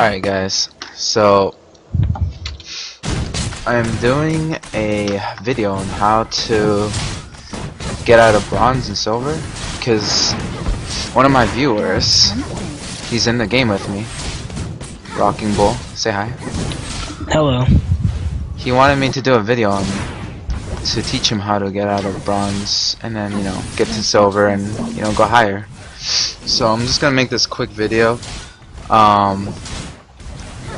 Alright guys, so I'm doing a video on how to get out of bronze and silver because one of my viewers, he's in the game with me, Rocking Bull, say hi. Hello. He wanted me to do a video on to teach him how to get out of bronze and then, get to silver and, go higher. So I'm just gonna make this quick video.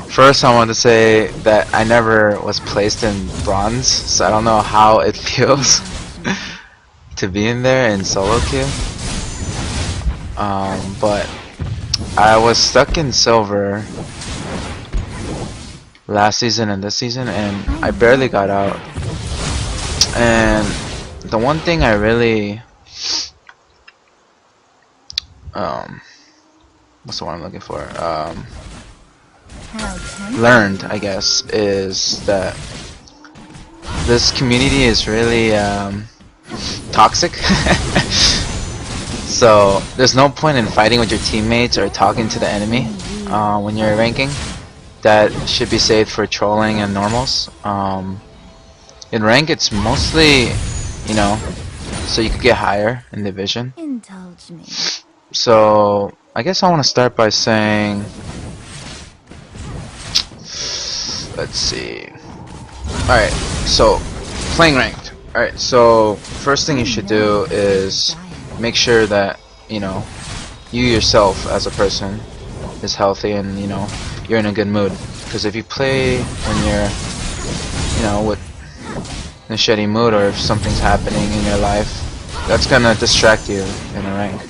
First I want to say that I never was placed in bronze, so I don't know how it feels to be in there in solo queue. But I was stuck in silver last season and this season, and I barely got out. And the one thing I really what's the one I'm looking for? Learned, I guess, is that this community is really toxic. So there's no point in fighting with your teammates or talking to the enemy when you're ranking. That should be saved for trolling and normals. In rank it's mostly, so you could get higher in division. Indulge me. So I guess I want to start by saying, let's see. Alright, so playing ranked. Alright, so first thing you should do is make sure that, you yourself as a person is healthy and, you're in a good mood. Because if you play when you're, with in a shitty mood, or if something's happening in your life, that's gonna distract you in a rank.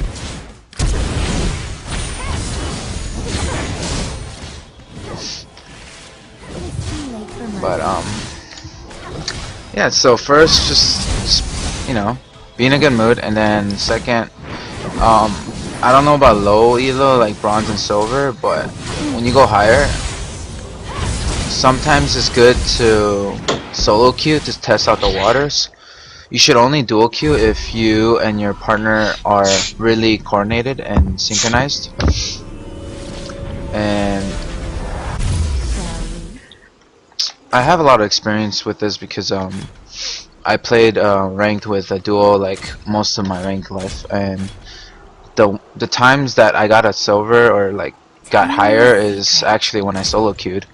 But yeah, so first just be in a good mood, and then second, I don't know about low elo like bronze and silver, but when you go higher, sometimes it's good to solo queue to test out the waters. You should only dual queue if you and your partner are really coordinated and synchronized. And I have a lot of experience with this because I played ranked with a duo like most of my ranked life, and the times that I got a silver or like got higher is actually when I solo queued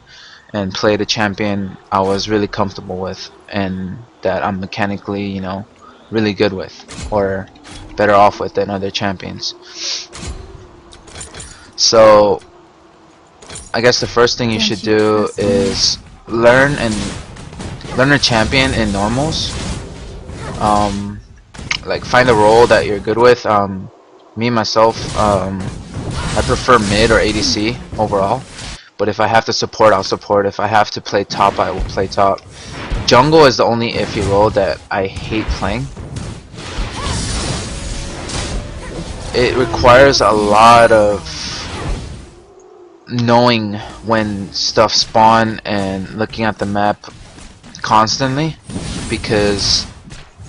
and played a champion I was really comfortable with and that I'm mechanically, really good with or better off with than other champions. So I guess the first thing you should do is learn a champion in normals. Like find a role that you're good with. Me myself, I prefer mid or ADC overall, but if I have to support, I'll support. If I have to play top, I will play top. Jungle is the only iffy role that I hate playing. It requires a lot of knowing when stuff spawn and looking at the map constantly, because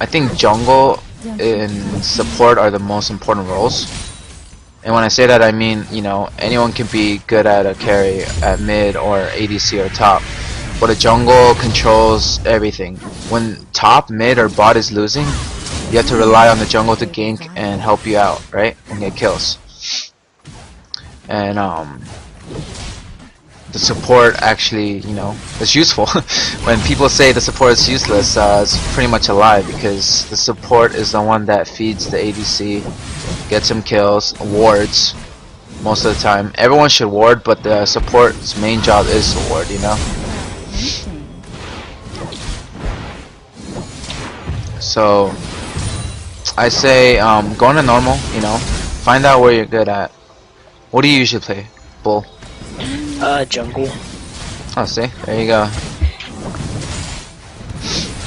I think jungle and support are the most important roles. And when I say that, I mean, anyone can be good at a carry at mid or ADC or top, but a jungle controls everything. When top, mid, or bot is losing, you have to rely on the jungle to gank and help you out, right? And get kills. And the support actually, is useful. When people say the support is useless, it's pretty much a lie, because the support is the one that feeds the ADC, gets some kills, wards most of the time. Everyone should ward, but the support's main job is to ward, So I say go into normal, find out where you're good at. What do you usually play, Bull? Jungle. Oh, see, there you go.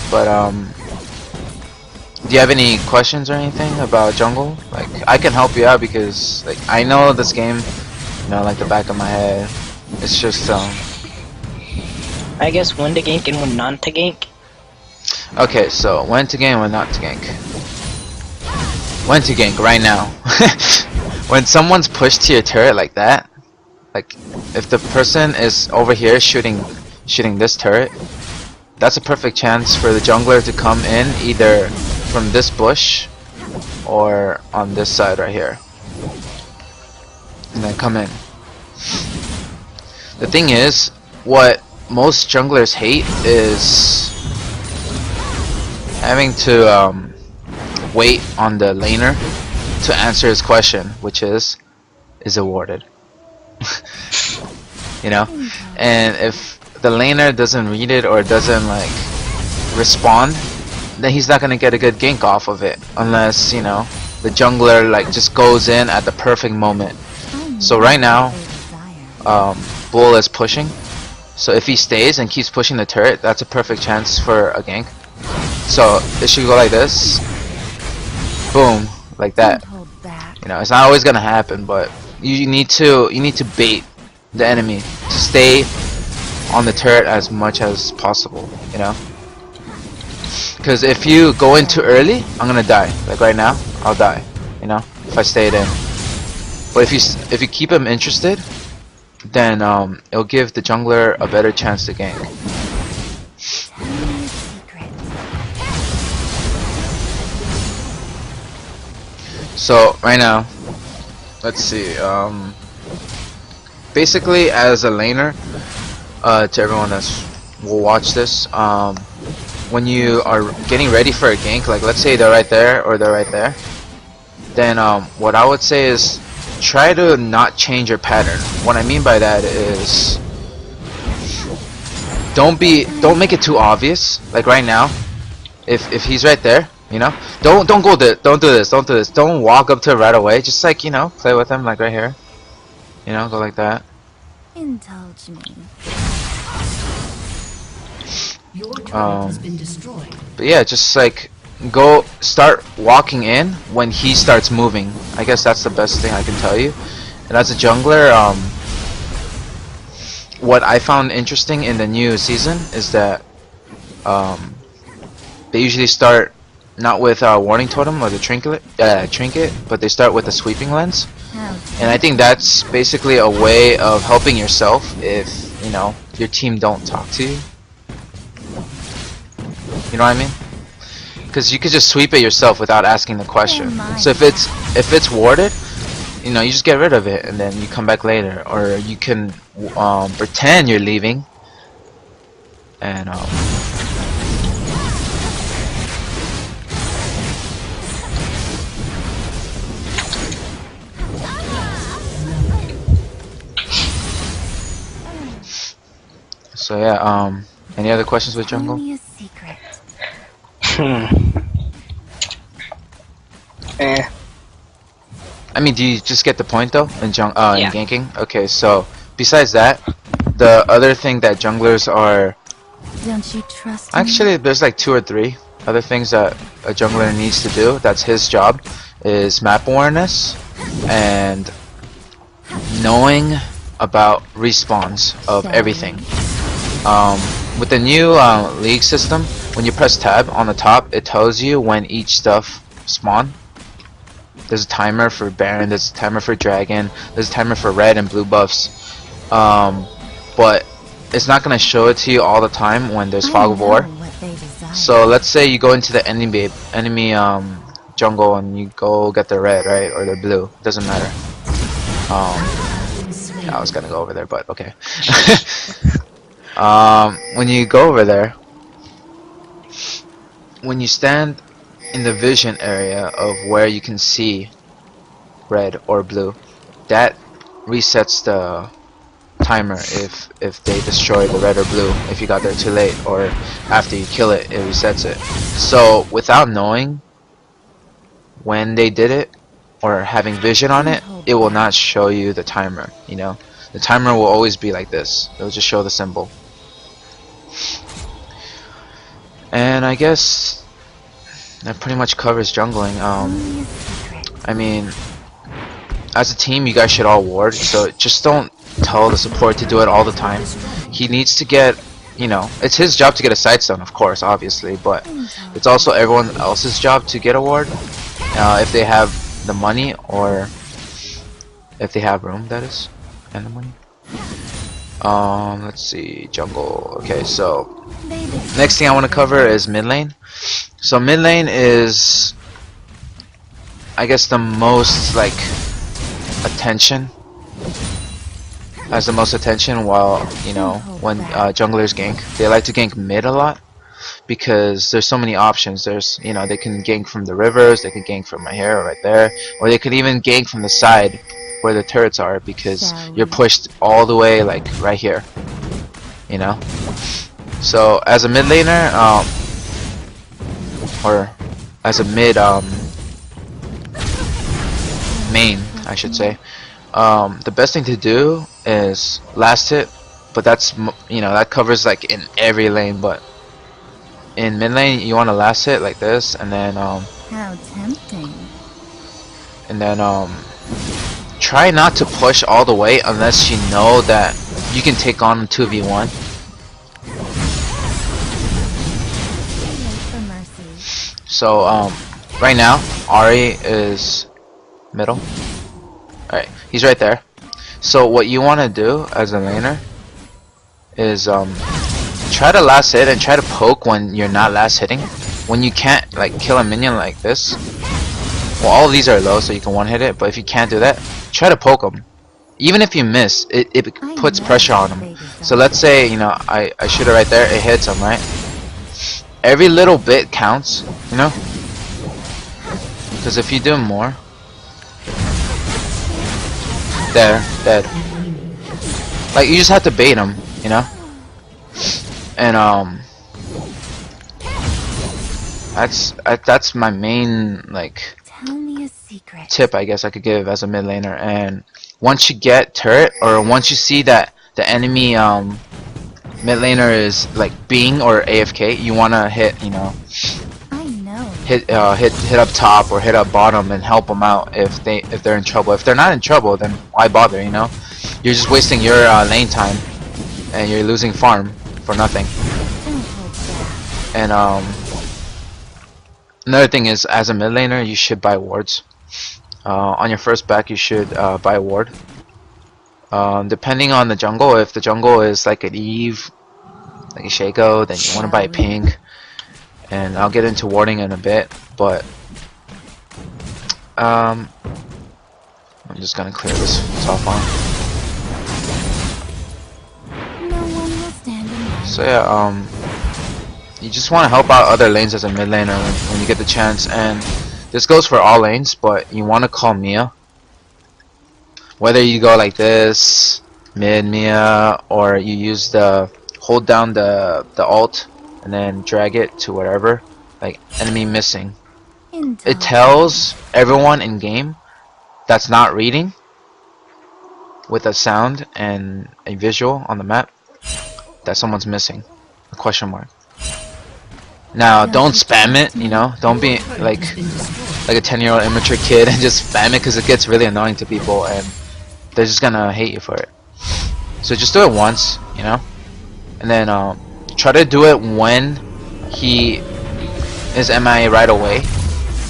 But do you have any questions or anything about jungle? Like, I can help you out because like I know this game, like the back of my head. It's just I guess when to gank and when not to gank. okay, so when to gank, when not to gank. When to gank right now. When someone's pushed to your turret like that, Like, if the person is over here shooting this turret, that's a perfect chance for the jungler to come in either from this bush or on this side right here, and then come in. The thing is, what most junglers hate is having to wait on the laner to answer his question, which is it warded? You know, and if the laner doesn't read it or doesn't like respond, then he's not gonna get a good gank off of it unless, you know, the jungler like just goes in at the perfect moment. So right now, Bull is pushing. So if he stays and keeps pushing the turret, that's a perfect chance for a gank. So it should go like this, boom, like that. You know, it's not always gonna happen, but you need to bait the enemy to stay on the turret as much as possible. You know, because if you go in too early, I'm gonna die. Like right now, I'll die. You know, if I stayed in. But if you keep him interested, then it'll give the jungler a better chance to gank. So right now, let's see. Basically, as a laner, to everyone that's will watch this, when you are getting ready for a gank, like let's say they're right there or they're right there, then what I would say is try to not change your pattern. What I mean by that is don't make it too obvious. Like right now, if he's right there, you know, don't do this. Don't walk up to it right away. Just like, you know, play with him like right here. You know, go like that. Indulge me. But yeah, just like go start walking in when he starts moving. I guess that's the best thing I can tell you. And as a jungler, what I found interesting in the new season is that they usually start not with Warning Totem or the trinket, but they start with the Sweeping Lens. And I think that's basically a way of helping yourself if, you know, your team don't talk to you. You know what I mean? Because you could just sweep it yourself without asking the question. So if it's warded, you know, you just get rid of it and then you come back later, or you can pretend you're leaving and so yeah, any other questions with jungle? Tell me a secret. I mean, do you just get the point though in Yeah. in ganking? Okay, so besides that, the other thing that junglers are Don't you trust me? actually, there's like 2 or 3 other things that a jungler needs to do. That's his job, is map awareness and knowing about respawns of everything. With the new league system, when you press tab on the top, it tells you when each stuff spawn. There's a timer for Baron, there's a timer for Dragon, there's a timer for red and blue buffs. But it's not gonna show it to you all the time when there's Fog of War. So let's say you go into the enemy jungle and you go get the red, right, or the blue. Doesn't matter. I was gonna go over there, but okay. When you go over there, when you stand in the vision area of where you can see red or blue, that resets the timer if they destroy the red or blue, if you got there too late, or after you kill it, it resets it. So without knowing when they did it or having vision on it, it will not show you the timer. You know, the timer will always be like this. It'll just show the symbol. And I guess that pretty much covers jungling. I mean, as a team, you guys should all ward, so just don't tell the support to do it all the time. He needs to get, you know, it's his job to get a Sightstone, of course, obviously, but it's also everyone else's job to get a ward, if they have the money, or if they have room, that is, and the money. Let's see, jungle. Okay, so Baby. next thing I want to cover is mid lane. So mid lane is, I guess, the most like attention. Has the most attention while, you know, when junglers gank. They like to gank mid a lot because there's so many options. There's, you know, they can gank from the rivers, they can gank from right here or right there, or they could even gank from the side where the turrets are because you're pushed all the way like right here, you know. So as a mid laner, or as a mid main, I should say, the best thing to do is last hit, but that's, you know, that covers like in every lane. But in mid lane, you want to last hit like this, and then How tempting. try not to push all the way unless you know that you can take on a 2v1. For mercy. So right now Ari is middle. Alright, he's right there. So what you want to do as a laner is try to last hit and try to poke when you're not last hitting. When you can't like kill a minion like this, well, all of these are low so you can one hit it, but if you can't do that, try to poke them. Even if you miss, it puts pressure on them. So let's say, you know, I shoot it right there, it hits him, right? Every little bit counts, you know? Because if you do more, there, dead. Like, you just have to bait him, you know? And that's my main like Tell me a secret. tip, I guess I could give as a mid laner. And once you get turret, or once you see that the enemy mid laner is like Bing or AFK, you wanna hit, you know, I know. hit up top or hit up bottom and help them out if they're in trouble. If they're not in trouble, then why bother, you know? You're just wasting your lane time and you're losing farm for nothing. Don't hold back. And another thing is, as a mid laner, you should buy wards. On your first back, you should buy a ward. Depending on the jungle, if the jungle is like an Eve, like a Shaco, then you want to buy a pink. And I'll get into warding in a bit, but I'm just gonna clear this top on. No one will stand in line. So yeah, you just want to help out other lanes as a mid laner when you get the chance, and this goes for all lanes, but you want to call Mia. Whether you go like this, mid Mia, or you use the hold down the alt and then drag it to whatever, like enemy missing. It tells everyone in game that's not reading with a sound and a visual on the map that someone's missing. A question mark. Now, don't spam it, you know? Don't be like a 10-year-old immature kid and just spam it, because it gets really annoying to people and they're just gonna hate you for it. So just do it once, you know? And then try to do it when he is MIA right away.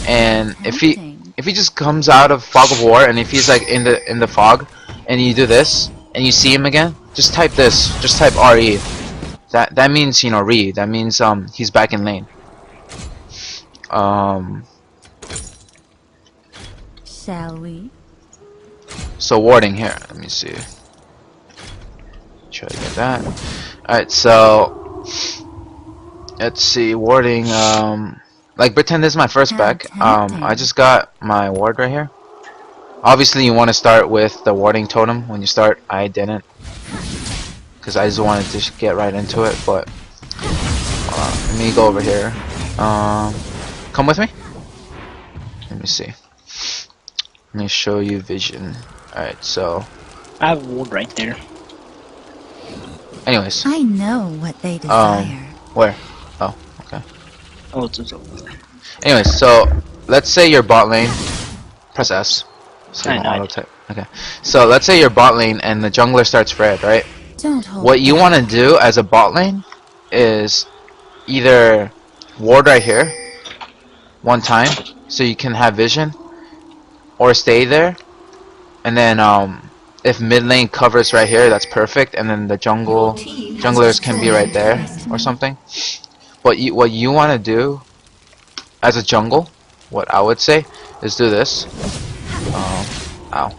And if he just comes out of fog of war, and if he's like in the fog, and you do this and you see him again, just type this, just type RE. That means, you know, read. That means he's back in lane. Shall we? So warding here. Let me see. Try to get that. Alright, so let's see, warding, like pretend this is my first back. I just got my ward right here. Obviously you want to start with the warding totem when you start. I didn't, because I just wanted to get right into it, but let me go over here. Come with me. Let me see. Let me show you vision. Alright, so I have a ward right there. anyways, I know what they desire. where? Oh, okay. Oh, it's over there. Anyways, so let's say your bot lane. Press S. So I know. auto type. Okay. So let's say your bot lane and the jungler starts red, right? Don't hold What you back. want to do as a bot lane is either ward right here one time so you can have vision, or stay there, and then if mid lane covers right here, that's perfect, and then the junglers can be right there or something. What you want to do as a jungle, what I would say, is do this. Ow.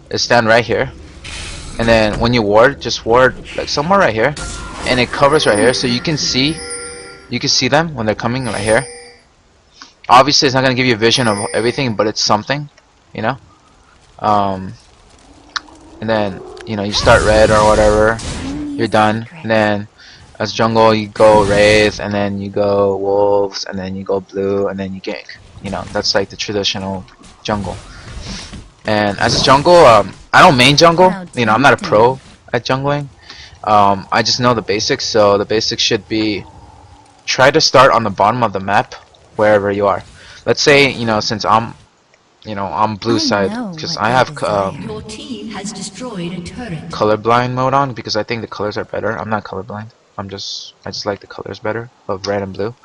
Is stand right here, and then when you ward, just ward like somewhere right here, and it covers right here, so you can see them when they're coming right here. Obviously, it's not gonna give you a vision of everything, but it's something, you know. And then you start red or whatever, you're done, and then as jungle you go wraith, and then you go wolves, and then you go blue, and then you gank. That's like the traditional jungle. And as a jungle, I don't main jungle. I'm not a pro at jungling. I just know the basics. So the basics should be try to start on the bottom of the map wherever you are. Let's say since I'm blue side, because I have Your team has destroyed a turret. colorblind mode on because I think the colors are better. I'm not colorblind. I just like the colors better of red and blue.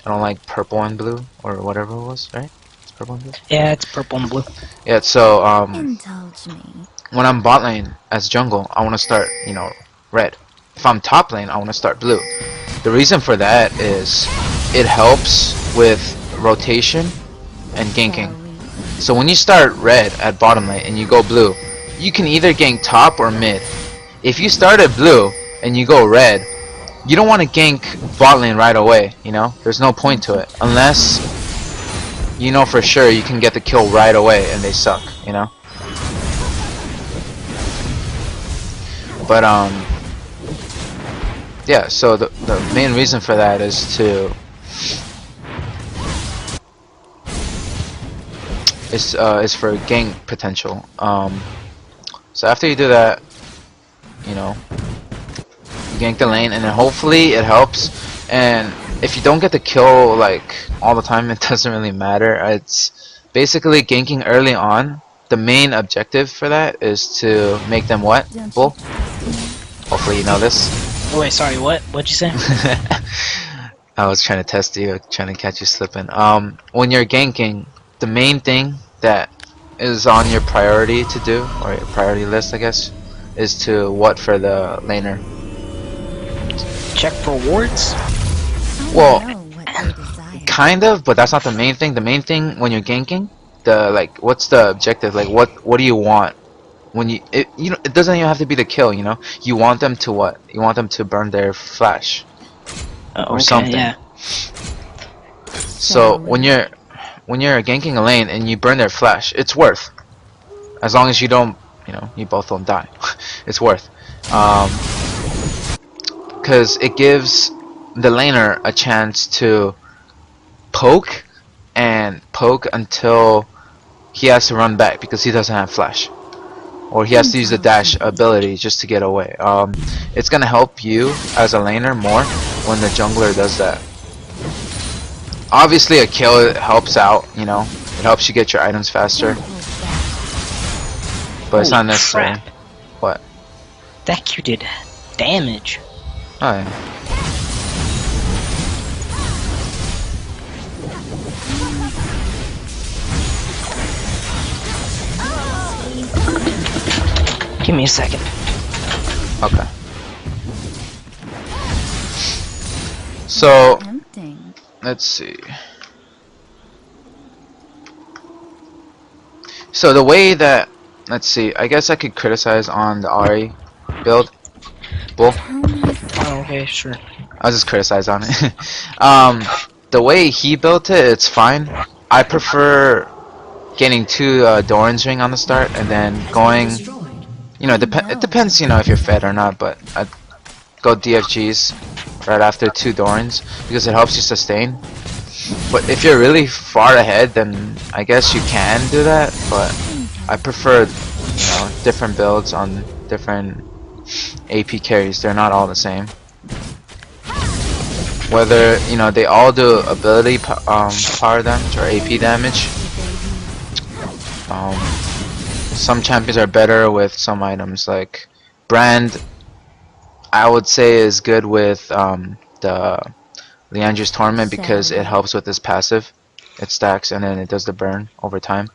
I don't like purple and blue or whatever it was, right? It's purple and blue. Yeah, it's purple and blue. Yeah, so Indulge me. when I'm bot lane as jungle, I want to start red. If I'm top lane, I want to start blue. The reason for that is it helps with rotation and ganking. So when you start red at bottom lane and you go blue, you can either gank top or mid. If you start at blue and you go red, you don't want to gank bot lane right away, There's no point to it. Unless for sure you can get the kill right away and they suck, But yeah, so the main reason for that is for gank potential. So after you do that, you gank the lane, and then hopefully it helps. And if you don't get the kill like all the time, it doesn't really matter. It's basically ganking early on. The main objective for that is to make them what? Bull? Hopefully you know this. Oh, wait, sorry, what? What'd you say? I was trying to test you, trying to catch you slipping. When you're ganking, the main thing that is on your priority to do, or your priority list, I guess, is to what for the laner? Check for wards? Well, Know what they desire. kind of, but that's not the main thing. The main thing when you're ganking, what's the objective? Like, what do you want? When it doesn't even have to be the kill, You want them to what? You want them to burn their flash or Okay, something. yeah. So when you're ganking a lane and you burn their flash, it's worth. As long as you don't, you both don't die. It's worth. Because it gives the laner a chance to poke until he has to run back because he doesn't have flash, or he has to use the dash ability just to get away. It's gonna help you as a laner more when the jungler does that. Obviously a kill helps out, it helps you get your items faster, but it's not Holy necessary. crap. What? That Q did damage. Oh yeah. Give me a second. Okay. So Tempting. let's see. So the way that, let's see, I guess I could criticize on the Ari build. Bull. Oh, okay, sure. I'll just criticize on it. The way he built it, it's fine. I prefer getting 2 Doran's ring on the start and then going, it depends, if you're fed or not, but I'd go DFGs right after 2 Dorans because it helps you sustain. But if you're really far ahead, then I guess you can do that, but I prefer, different builds on different AP carries. They're not all the same. Whether, they all do ability power damage or AP damage. Some champions are better with some items, like Brand, I would say is good with the Leandra's Torment because it helps with his passive. It stacks and then it does the burn over time.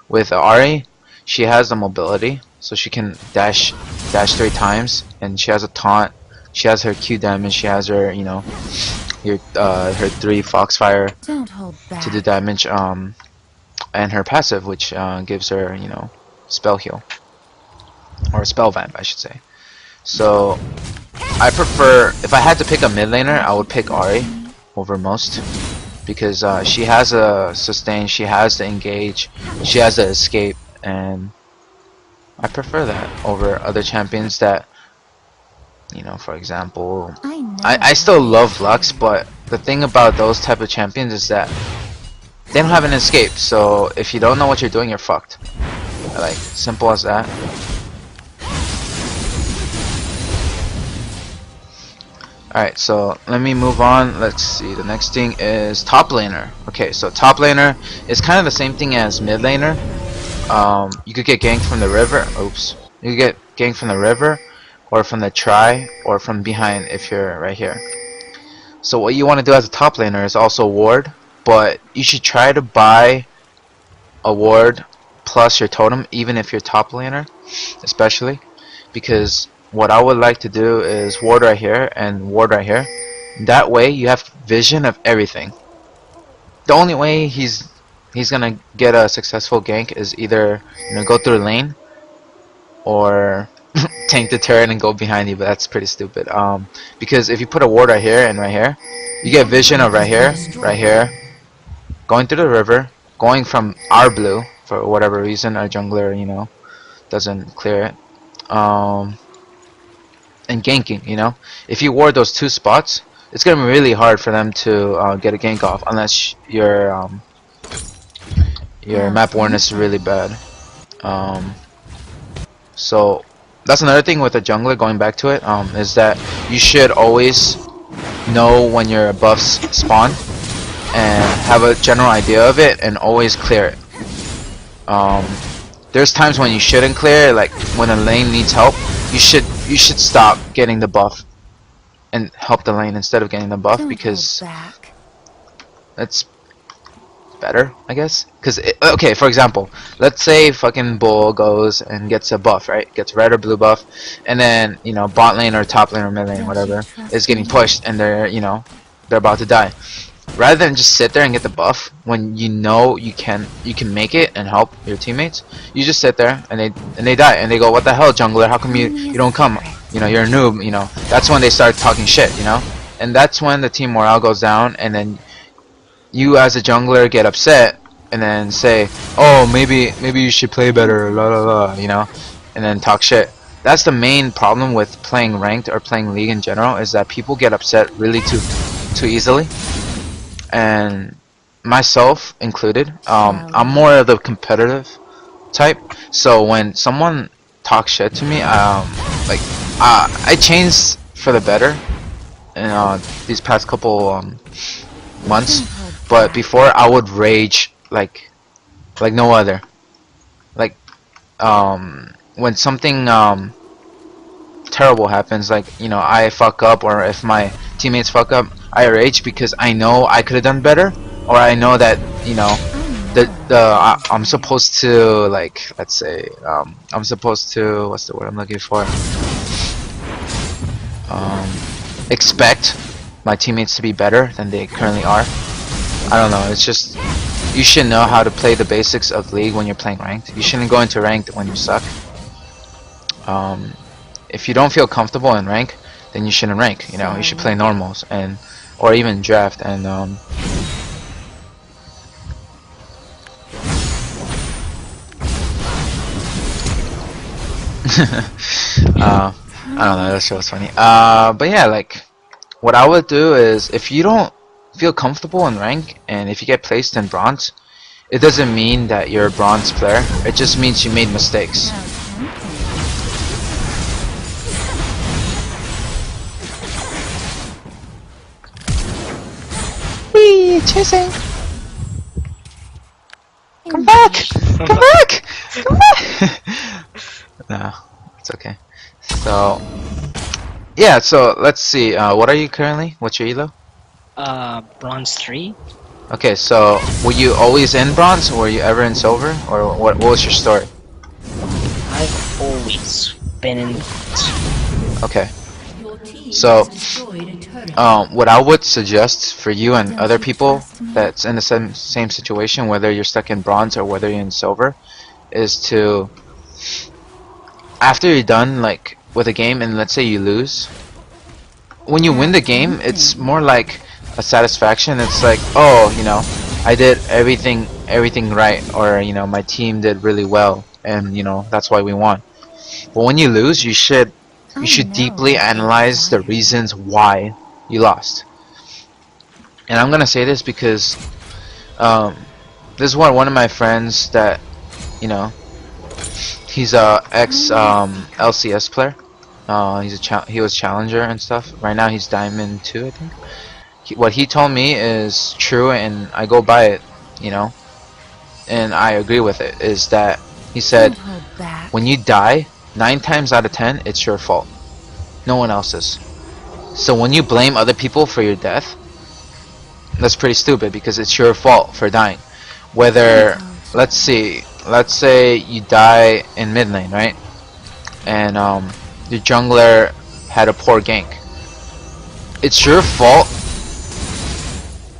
With Ari, she has the mobility, so she can dash 3 times, and she has a taunt. She has her Q damage. She has her, you know, her 3 Foxfire Don't hold back. to do damage. And her passive, which gives her, you know, spell heal or spell vamp, I should say. So I prefer, if I had to pick a mid laner, I would pick Ahri over most, because she has a sustain, she has the engage, she has the escape, and I prefer that over other champions that, you know, for example, I still love Lux, but the thing about those type of champions is that they don't have an escape, so if you don't know what you're doing, you're fucked. Like, simple as that. Alright, so let me move on. Let's see, the next thing is top laner. Okay, so top laner is kind of the same thing as mid laner. You could get ganked from the river. Oops. You could get ganked from the river, or from the tri, or from behind if you're right here. So what you want to do as a top laner is also ward, but you should try to buy a ward plus your totem, even if you're top laner, especially, because what I would like to do is ward right here and ward right here. That way you have vision of everything. The only way he's gonna get a successful gank is either, you know, go through the lane, or tank the turret and go behind you, but that's pretty stupid. Because if you put a ward right here and right here, you get vision of right here, going through the river, going from our blue for whatever reason, our jungler, you know, doesn't clear it, and ganking. You know, if you ward those 2 spots, it's gonna be really hard for them to get a gank off, unless your map awareness is really bad. So that's another thing with a jungler, going back to it, is that you should always know when your buffs spawn and have a general idea of it, and always clear it. There's times when you shouldn't clear it, like when a lane needs help, you should stop getting the buff and help the lane instead of getting the buff, because that's better, I guess. Because okay, for example, let's say fucking Bull goes and gets a buff, right? Gets red or blue buff, and then, you know, bot lane or top lane or mid lane, whatever, is getting pushed, and they're, you know, they're about to die. Rather than just sit there and get the buff when you know you can make it and help your teammates, you just sit there and they die, and they go, "What the hell, jungler? How come you don't come? You know, you're a noob." You know, that's when they start talking shit. You know, and that's when the team morale goes down, and then you as a jungler get upset and then say, "Oh, maybe you should play better," la la la, you know, and then talk shit. That's the main problem with playing ranked or playing league in general, is that people get upset really too easily, and myself included. I'm more of the competitive type, so when someone talks shit to me, like I changed for the better in these past couple months. But before, I would rage like no other. Like when something terrible happens, like, you know, I fuck up, or if my teammates fuck up, I rage because I know I could have done better, or I know that, you know, I'm supposed to, like, let's say, I'm supposed to, what's the word I'm looking for? Expect my teammates to be better than they currently are. I don't know, it's just, you should know how to play the basics of League when you're playing ranked. You shouldn't go into ranked when you suck. If you don't feel comfortable in rank, then you shouldn't rank, you know. You should play normals, and or even draft, and I don't know, that show was funny. But yeah, like, what I would do is, if you don't feel comfortable in rank, and if you get placed in bronze, it doesn't mean that you're a bronze player. It just means you made mistakes. Wee, chasing. Come back! Come back! Come back! No, it's okay. So, yeah, so let's see. What are you currently? What's your elo? Bronze 3. Okay, so were you always in bronze, or were you ever in silver, or what was your story? I've always been in. Okay. Your team So, has destroyed a turret. what I would suggest for you and Don't other you people trust me? that's in the same situation, whether you're stuck in bronze or whether you're in silver, is to, after you're done like with a game and let's say you lose, when you win the game, it's more like a satisfaction. It's like, oh, you know, I did everything right, or you know, my team did really well, and you know, that's why we won. But when you lose, you should I know deeply what you analyze the desire. reasons why you lost. And I'm gonna say this because um, this is one of my friends that, you know, he's a ex LCS player. He was challenger and stuff. Right now he's diamond 2, I think. What he told me is true, and I go by it, you know, and I agree with it. Is that he said Don't hold back. when you die, 9 times out of 10, it's your fault, no one else's. So when you blame other people for your death, that's pretty stupid because it's your fault for dying. Whether, let's say you die in mid lane, right? And your jungler had a poor gank. It's your fault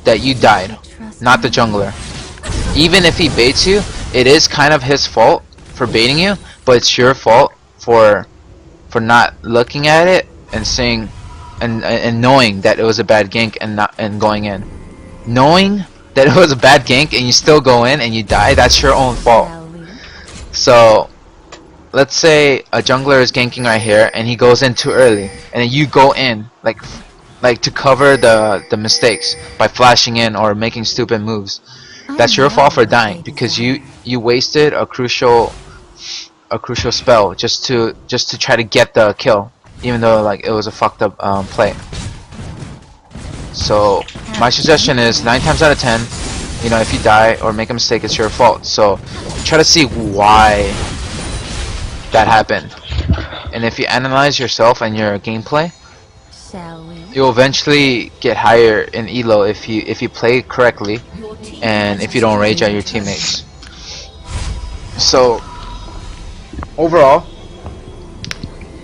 that you died, Trust not the me. jungler. Even if he baits you, it is kind of his fault for baiting you, but it's your fault for not looking at it and saying and knowing that it was a bad gank and going in. Knowing that it was a bad gank and you still go in and you die, that's your own fault. Shall we? So let's say a jungler is ganking right here and he goes in too early, and then you go in like to cover the mistakes by flashing in or making stupid moves. That's your fault for dying because you wasted a crucial spell just to try to get the kill, even though like it was a fucked up play. So my suggestion is 9 times out of 10, you know, if you die or make a mistake, it's your fault. So try to see why that happened, and if you analyze yourself and your gameplay, Shall we? you'll eventually get higher in elo if you play correctly Your team and has if you don't rage at your destroyed a turret. teammates. So overall,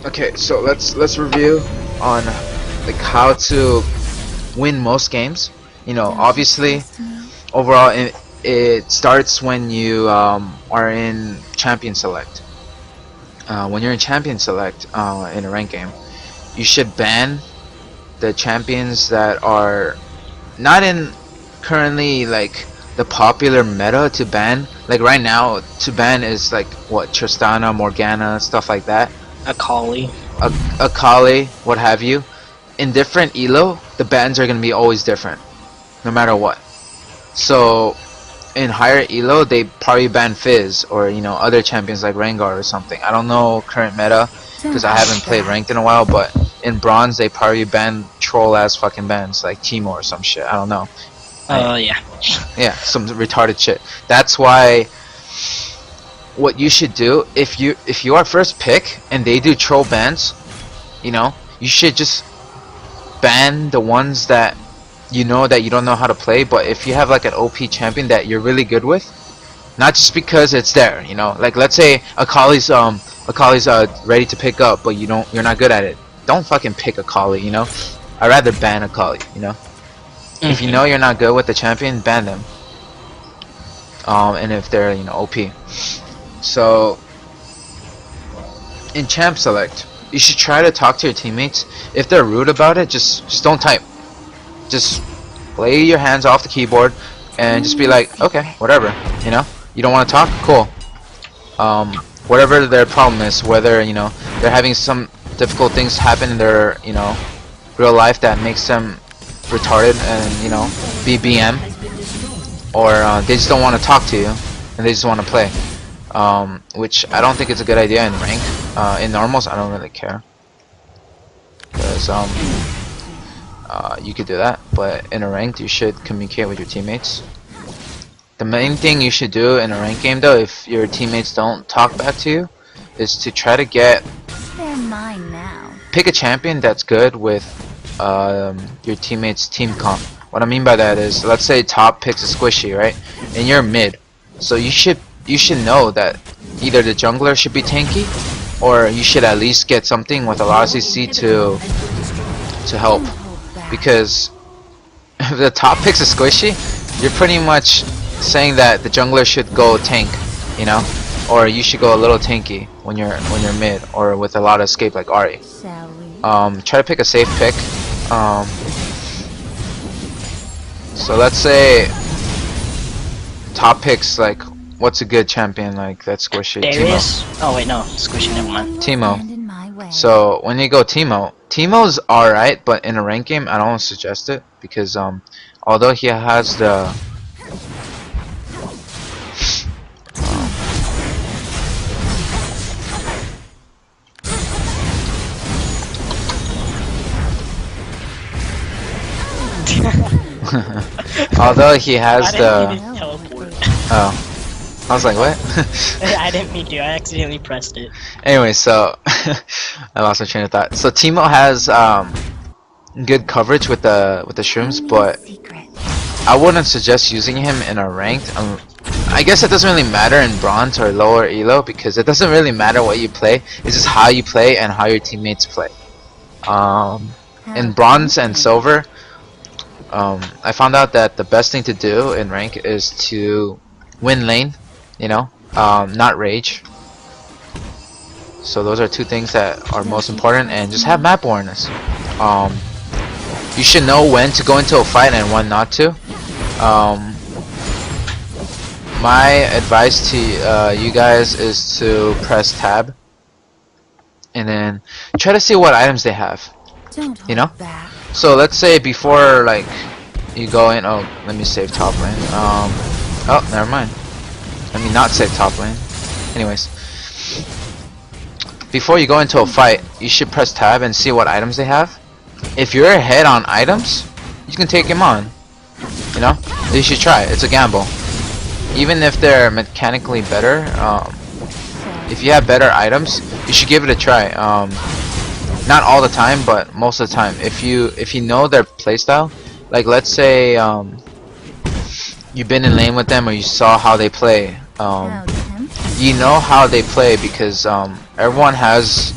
okay, so let's review on like how to win most games. You know, obviously overall it starts when you are in champion select. When you're in champion select in a rank game, you should ban the champions that are not in currently like the popular meta to ban. Like right now, to ban is like what, Tristana, Morgana, stuff like that. Akali. Akali, what have you. In different elo, the bans are gonna be always different, no matter what. So in higher elo, they probably ban Fizz or you know other champions like Rengar or something. I don't know current meta because I haven't played ranked in a while, but in bronze they probably ban troll ass fucking bans like Teemo or some shit. I don't know. Yeah. Yeah, some retarded shit. That's why what you should do if you are first pick and they do troll bans, you know, you should just ban the ones that you know that you don't know how to play. But if you have like an OP champion that you're really good with, not just because it's there, you know, like let's say Akali's ready to pick up, but you're not good at it. Don't fucking pick Akali, you know. I'd rather ban Akali, you know. If you know you're not good with the champion, ban them. And if they're, you know, OP. So in champ select, you should try to talk to your teammates. If they're rude about it, just don't type. Just lay your hands off the keyboard and just be like, okay, whatever, you know. You don't want to talk? Cool. Whatever their problem is, whether, you know, they're having some difficult things happen in their, you know, real life that makes them retarded and, you know, BBM, or they just don't want to talk to you and they just want to play, which I don't think it's a good idea in rank. In normals, I don't really care because you could do that, but in a ranked, you should communicate with your teammates. The main thing you should do in a ranked game, though, if your teammates don't talk back to you, is to try to They're mine now. pick a champion that's good with your teammates' team comp. What I mean by that is, let's say top picks a squishy, right? And you're mid, so you should know that either the jungler should be tanky, or you should at least get something with a lot of CC to help. Because if the top picks a squishy, you're pretty much saying that the jungler should go tank, you know, or you should go a little tanky when you're mid or with a lot of escape like Ahri. Shall we? Try to pick a safe pick. So let's say top picks, like what's a good champion like that's squishy? Darius? Oh wait, no, Squishy, never mind. Teemo. Stand in my way. So when you go Teemo's alright, but in a rank game I don't suggest it because although he has the although he has I didn't mean the to teleport. oh, I was like what? I didn't mean to, I accidentally pressed it. Anyway, so I lost my train of thought. So Teemo has good coverage with the shrooms, but Secret. I wouldn't suggest using him in a ranked. I guess it doesn't really matter in bronze or lower elo because it doesn't really matter what you play. It's just how you play and how your teammates play. In bronze and silver, I found out that the best thing to do in rank is to win lane, you know, not rage. So those are two things that are most important, and just have map awareness. You should know when to go into a fight and when not to. My advice to you guys is to press tab and then try to see what items they have. Don't You know? hold back. So let's say before like you go in, oh let me save top lane. Oh never mind. Let me not save top lane. Anyways, before you go into a fight, you should press tab and see what items they have. If you're ahead on items, you can take him on. You know, you should try. It's a gamble. Even if they're mechanically better, if you have better items, you should give it a try. Not all the time, but most of the time. If you know their playstyle, like let's say you've been in lane with them or you saw how they play. Now, Tim. You know how they play because everyone has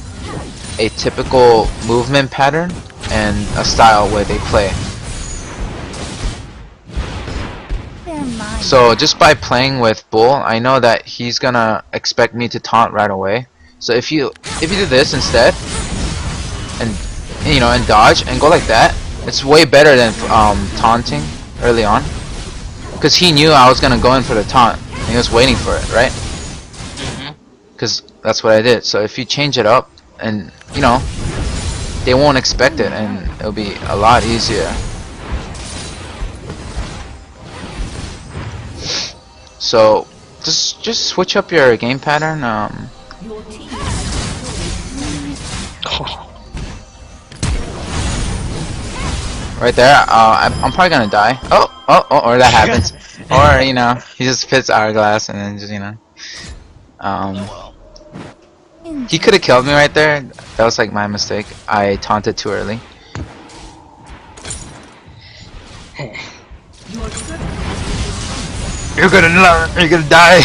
a typical movement pattern and a style where they play. They're mine. So just by playing with Bull, I know that he's gonna expect me to taunt right away. So if you do this instead, and you know, and dodge and go like that, it's way better than taunting early on. Because he knew I was gonna go in for the taunt, and he was waiting for it, right? Because that's what I did. So if you change it up, and you know, they won't expect it, and it'll be a lot easier. So just switch up your game pattern. Your team has Right there. I'm probably gonna die. Or that happens. Or you know, he just fits hourglass and then just you know. He could have killed me right there. That was like my mistake. I taunted too early. You're gonna learn. You're gonna die.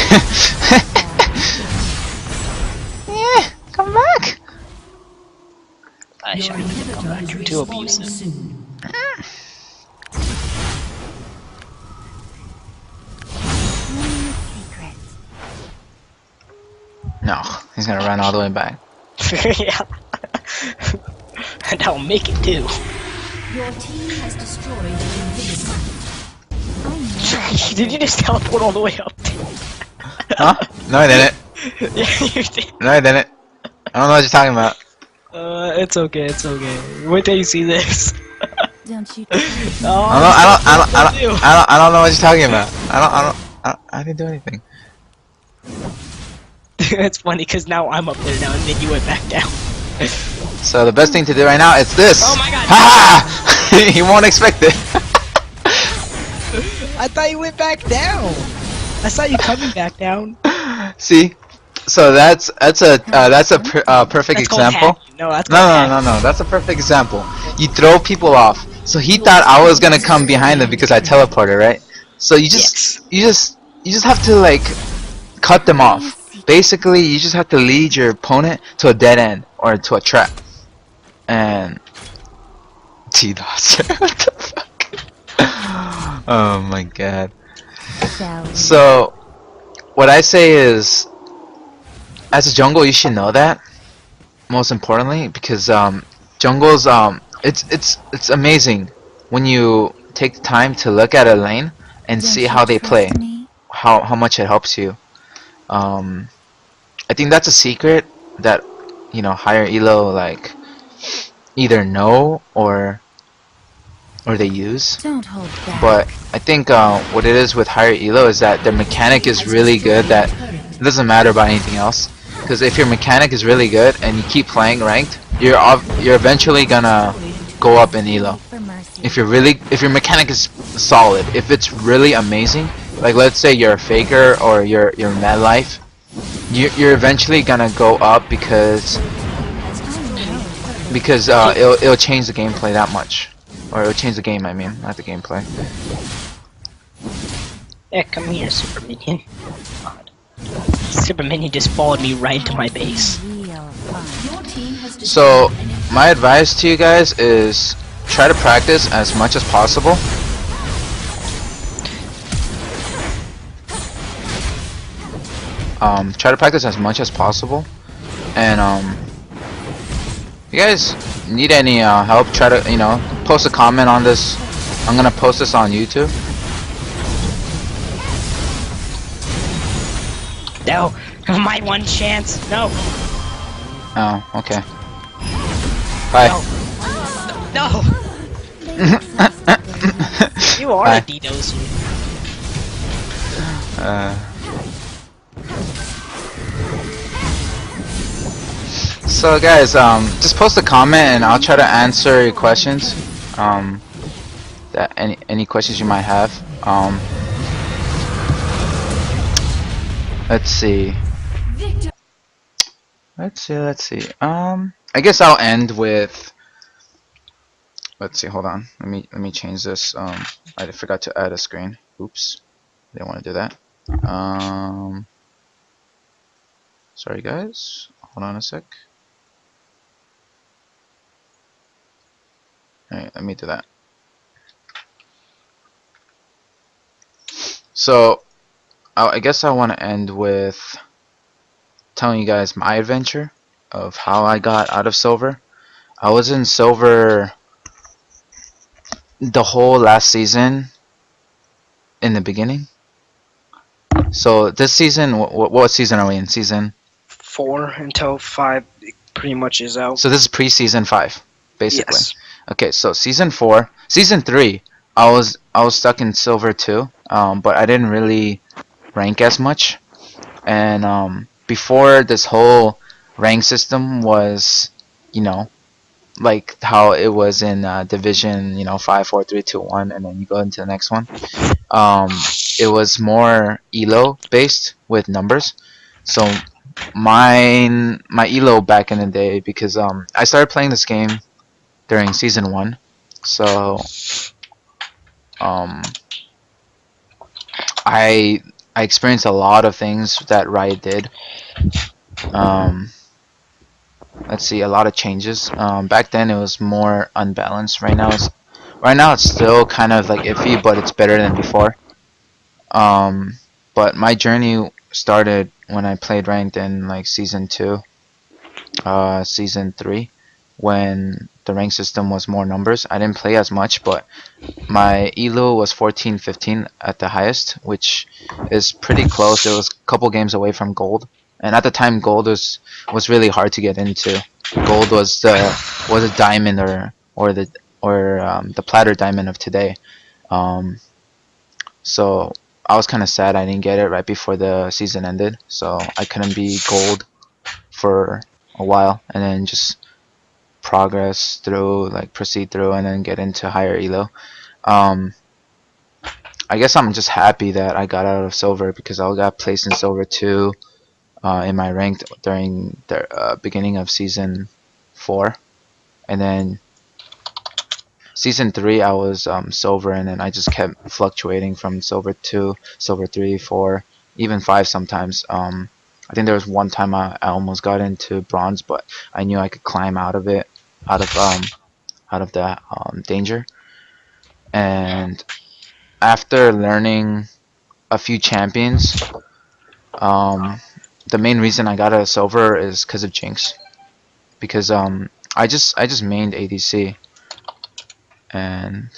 Yeah, come back. I should have come back. You're too abusive. soon. Secret. No, he's gonna run all the way back. Yeah. And I'll make it too. Your team has destroyed an inhibitor. Did you just teleport all the way up? Huh? No, I didn't. Yeah, you did. No, I didn't. I don't know what you're talking about. It's okay, it's okay. Wait till you see this. Don't you? Oh, I don't know what you're talking about. I didn't do anything. It's funny because now I'm up there now and then you went back down. So the best thing to do right now is this. Oh my god. Ha! He won't expect it. I thought you went back down. I saw you coming back down. See, so that's a perfect That's called example. hacking. No, that's called hacking. No. That's a perfect example. You throw people off. So he thought I was gonna come behind him because I teleported, right? So you just have to like cut them off. basically you just have to lead your opponent to a dead end or to a trap. And T-Dot. What the fuck? Oh my god. Shall we? So what I say is, as a jungle you should know that, most importantly, because jungles, it's amazing when you take the time to look at a lane and Don't see you how they trust play, me? how much it helps you. I think that's a secret that, you know, higher elo like either know or they use. Don't hold back. But I think what it is with higher elo is that their mechanic is really good, that it doesn't matter about anything else. Because if your mechanic is really good and you keep playing ranked, you're eventually gonna go up in elo. For mercy. If your mechanic is solid, if it's really amazing, like let's say you're a faker or you're mad life, you're eventually gonna go up because it'll change the gameplay that much, or it'll change the game. I mean, not the gameplay. Yeah, come here, Super Minion. God. Super Minion just followed me right into my base. Real fun. Your team has So destroyed an my advice to you guys is try to practice as much as possible. Try to practice as much as possible, and if you guys need any help, try to, you know, post a comment on this. I'm gonna post this on YouTube. No, my one chance. No, Oh, okay. Bye. no. You are Bye. a DDoS. So guys, just post a comment and I'll try to answer your questions. That any questions you might have. Let's see. victor. Let's see. I guess I'll end with. Let's see. Hold on. Let me change this. I forgot to add a screen. Oops. Didn't want to do that. Sorry guys. Hold on a sec. Alright, let me do that. So, I guess I want to end with telling you guys my adventure of how I got out of silver. I was in silver the whole last season in the beginning. So this season, what season are we in? Season 4 until 5 pretty much is out. So this is pre-season 5, basically. Yes. Okay, so season 4, season 3, I was stuck in silver too, but I didn't really rank as much. And before this whole rank system was, you know, like how it was in division, you know, 5, 4, 3, 2, 1, and then you go into the next one. It was more elo based with numbers. So my elo back in the day, because I started playing this game during season 1, so I experienced a lot of things that Riot did. Let's see, a lot of changes. Back then it was more unbalanced. Right now it's still kind of like iffy, but it's better than before. But my journey started when I played ranked in like season 2, season 3, when the rank system was more numbers. I didn't play as much, but my elo was 14, 15 at the highest, which is pretty close. It was a couple games away from gold, and at the time gold was really hard to get into. Gold was a diamond or the platter diamond of today. So I was kind of sad I didn't get it right before the season ended, so I couldn't be gold for a while, and then just proceed through and then get into higher elo. I guess I'm just happy that I got out of silver, because I got placed in silver 2 in my rank during the beginning of season 4, and then season 3 I was silver, and then I just kept fluctuating from silver 2, silver 3, 4, even 5 sometimes. I think there was one time I almost got into bronze, but I knew I could climb out of it, out of that danger. And after learning a few champions, the main reason I got a silver is because of Jinx, because I just mained ADC. And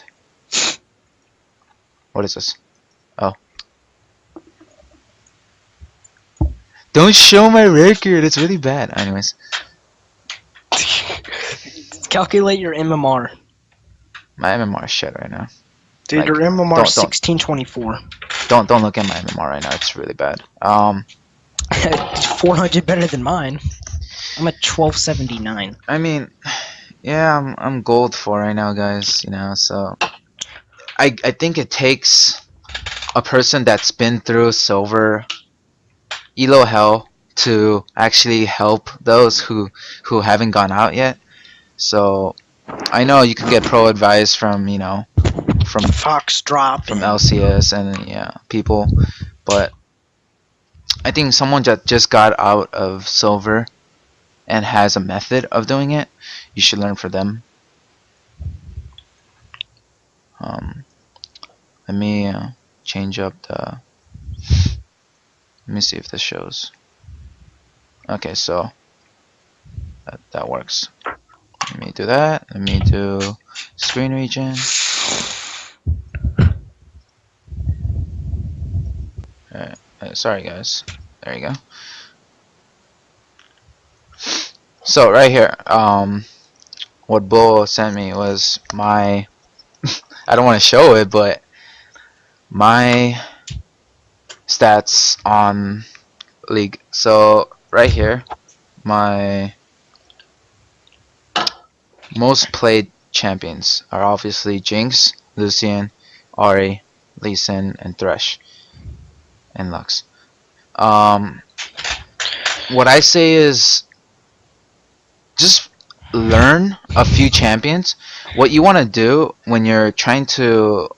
what is this? Oh, don't show my record, it's really bad. Anyways, Calculate your MMR. my MMR is shit right now. Dude, Like, your MMR don't- is 1624. Don't look at my MMR right now, it's really bad. 400 better than mine. I'm at 1279. I mean, yeah, I'm gold 4 right now, guys, you know, so I think it takes a person that's been through silver elo hell to actually help those who haven't gone out yet. So I know you can get pro advice from, you know, from Fox drop. from LCS and yeah, people, but I think someone that just got out of silver and has a method of doing it, you should learn from them. Let me change up the. Let me see if this shows. Okay, so that works. Let me do that. Let me do screen region. Alright, sorry guys. There you go. So right here, what Bull sent me was my I don't want to show it, but my stats on League. So right here, my most played champions are obviously Jinx, Lucian, Ahri, Lee Sin, and Thresh, and Lux. What I say is just learn a few champions. What you want to do when you're trying to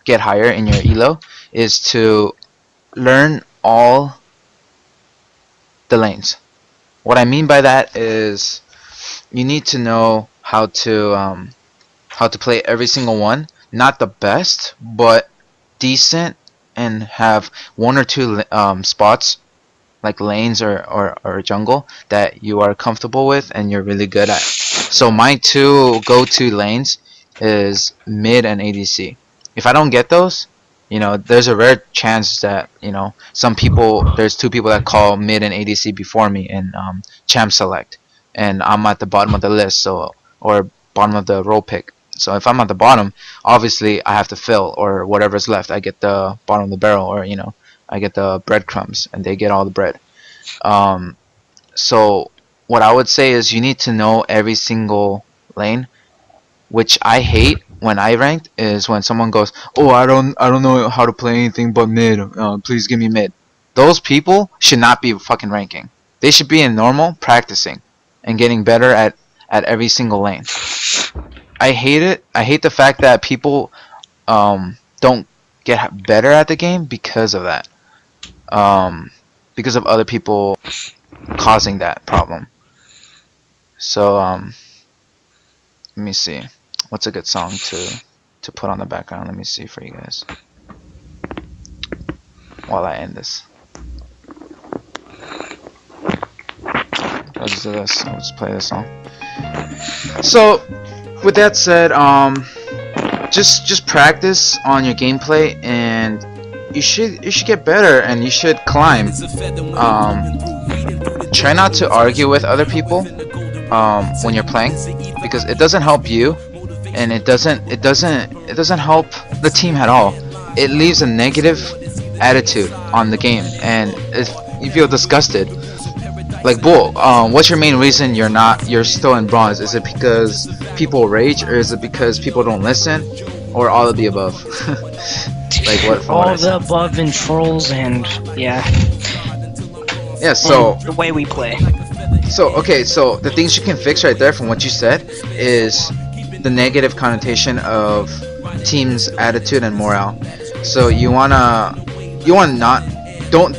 get higher in your elo is to learn all the lanes. What I mean by that is you need to know how to play every single one. Not the best, but decent, and have one or two spots like lanes or jungle that you are comfortable with and you're really good at. So my two go-to lanes is mid and ADC. If I don't get those, you know, there's a rare chance that, you know, there's two people that call mid and ADC before me in champ select, and I'm at the bottom of the list, so, or bottom of the role pick. So if I'm at the bottom, obviously I have to fill, or whatever's left, I get the bottom of the barrel, or, you know, I get the breadcrumbs and they get all the bread. So what I would say is you need to know every single lane, which I hate when I ranked, is when someone goes, "Oh, I don't know how to play anything but mid. Please give me mid." Those people should not be fucking ranking. They should be in normal practicing and getting better at every single lane. I hate it. I hate the fact that people don't get better at the game because of that. Because of other people causing that problem. So let me see. What's a good song to put on the background? Let me see for you guys while I end this. Let's do this. Let's play this song. So with that said, just practice on your gameplay, and you should get better, and you should climb. Try not to argue with other people when you're playing, because it doesn't help you, and it doesn't help the team at all. It leaves a negative attitude on the game, and if you feel disgusted. Like, Bull, what's your main reason you're still in bronze? Is it because people rage, or is it because people don't listen, or all of the above? Like what? From All what the above and trolls, and yeah. Yeah. So and the way we play. So okay. So the things you can fix right there from what you said is the negative connotation of team's attitude and morale. So don't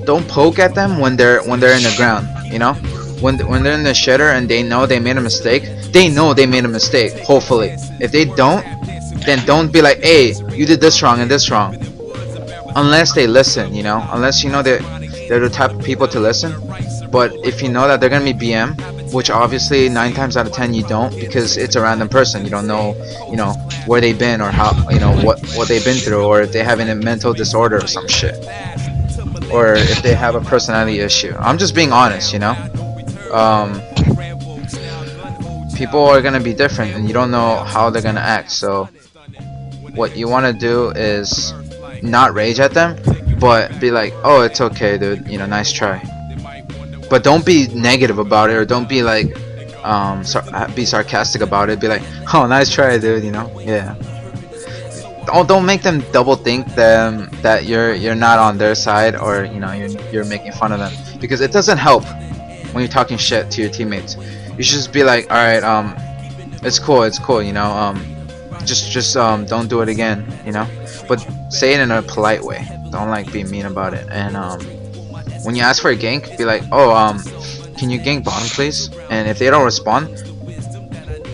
don't poke at them when they're in the ground. You know, when they're in the shitter and they know they made a mistake. They know they made a mistake. Hopefully, if they don't, then don't be like, hey, you did this wrong and this wrong. Unless they listen, you know, unless you know they're the type of people to listen. But if you know that they're gonna be BM, which obviously 9 times out of 10 you don't, because it's a random person. You don't know, you know, where they've been or how, you know, what they've been through, or if they have a mental disorder or some shit, or if they have a personality issue. I'm just being honest, you know. People are gonna be different, and you don't know how they're gonna act. So what you want to do is not rage at them, but be like, oh, it's okay, dude, you know, nice try. But don't be negative about it, or don't be like be sarcastic about it. Be like, oh, nice try, dude, you know. Yeah, don't make them double think that you're not on their side, or you know, you're making fun of them, because it doesn't help when you're talking shit to your teammates. You should just be like, all right, it's cool, you know, just don't do it again, you know. But say it in a polite way. Don't like be mean about it. And when you ask for a gank, be like, oh, can you gank bottom please? And if they don't respond,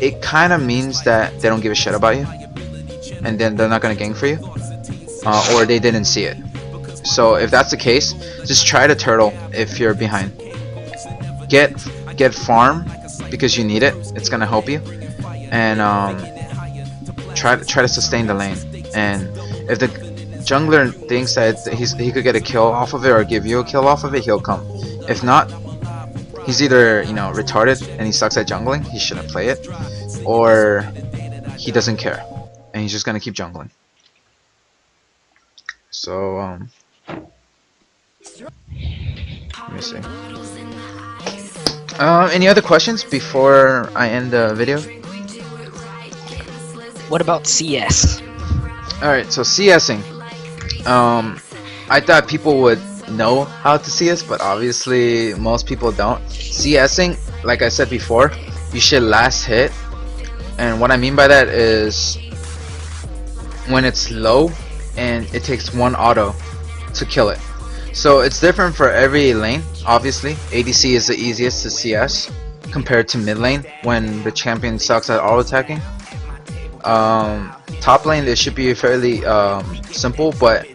it kind of means that they don't give a shit about you, and then they're not gonna gank for you, or they didn't see it. So if that's the case, just try to turtle if you're behind. Get farm because you need it. It's gonna help you, and try to sustain the lane. And if the jungler thinks that he could get a kill off of it or give you a kill off of it, he'll come. If not, he's either, you know, retarded and he sucks at jungling, he shouldn't play it, or he doesn't care and he's just gonna keep jungling. So let me see. Any other questions before I end the video? What about CS? Alright, so CSing. I thought people would know how to CS, but obviously most people don't. CSing, like I said before, you should last hit. And what I mean by that is when it's low and it takes one auto to kill it. So it's different for every lane. Obviously, ADC is the easiest to CS compared to mid lane when the champion sucks at auto attacking. Top lane, it should be fairly simple, but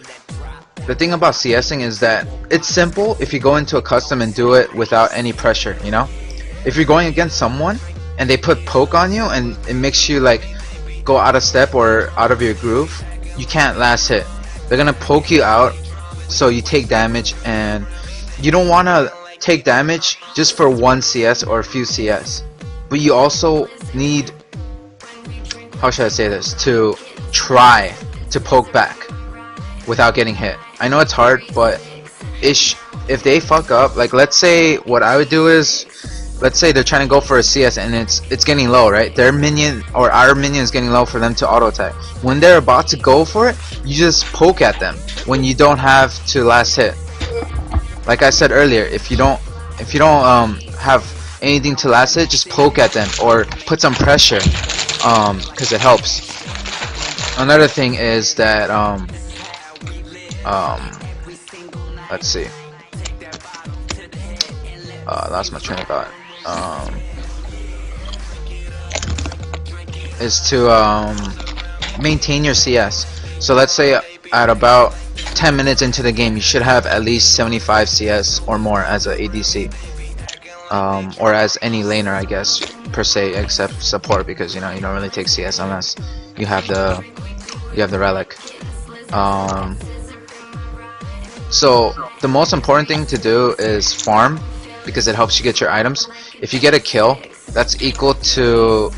the thing about CSing is that it's simple if you go into a custom and do it without any pressure, you know? If you're going against someone and they put poke on you and it makes you like go out of step or out of your groove, you can't last hit. They're gonna poke you out, so you take damage, and you don't want to take damage just for one CS or a few CS, but you also need, how should I say this, to try to poke back without getting hit. I know it's hard, but if they fuck up, like let's say what I would do is, let's say they're trying to go for a CS and it's getting low, right? Their minion or our minion is getting low for them to auto attack. When they're about to go for it, you just poke at them when you don't have to last hit. Like I said earlier, if you don't have anything to last hit, just poke at them or put some pressure, because it helps. Another thing is that let's see, lost my train of thought. Is to maintain your CS. So let's say at about 10 minutes into the game, you should have at least 75 CS or more as a ADC, or as any laner, I guess, per se, except support, because you know you don't really take CS unless you have the relic. So the most important thing to do is farm, because it helps you get your items. If you get a kill, that's equal to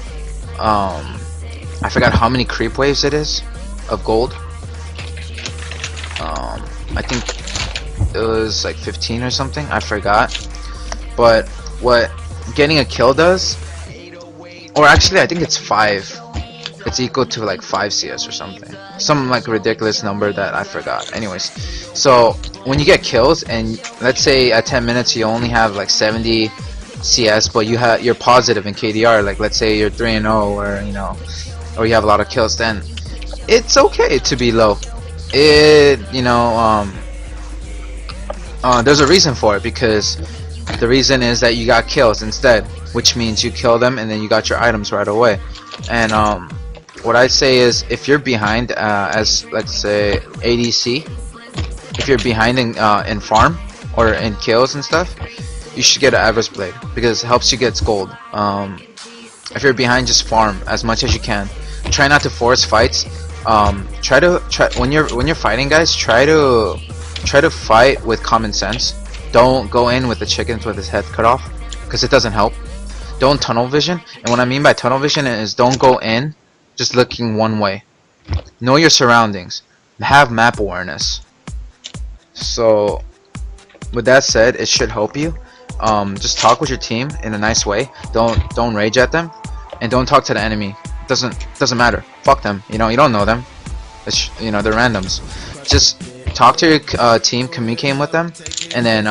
I forgot how many creep waves it is of gold. I think it was like 15 or something, I forgot. But what getting a kill does, or actually I think it's 5, it's equal to like 5 CS or something, some like ridiculous number that I forgot. Anyways, so when you get kills, and let's say at 10 minutes you only have like 70 CS, but you're positive in KDR, like let's say you're 3-0, or you know, or you have a lot of kills, then it's okay to be low. It, you know, There's a reason for it, because the reason is that you got kills instead, which means you kill them and then you got your items right away. And what I say is, if you're behind as, let's say, ADC, if you're behind in farm or in kills and stuff, you should get an Ever's Blade, because it helps you get gold. If you're behind, just farm as much as you can. Try not to force fights. Try when you're fighting, guys. Try to fight with common sense. Don't go in with the chickens with his head cut off, because it doesn't help. Don't tunnel vision. And what I mean by tunnel vision is, don't go in just looking one way. Know your surroundings. Have map awareness. So with that said, it should help you. Just talk with your team in a nice way. Don't rage at them, and don't talk to the enemy. Doesn't matter. Fuck them. You don't know them. They're randoms. Just talk to your team, communicate with them, and then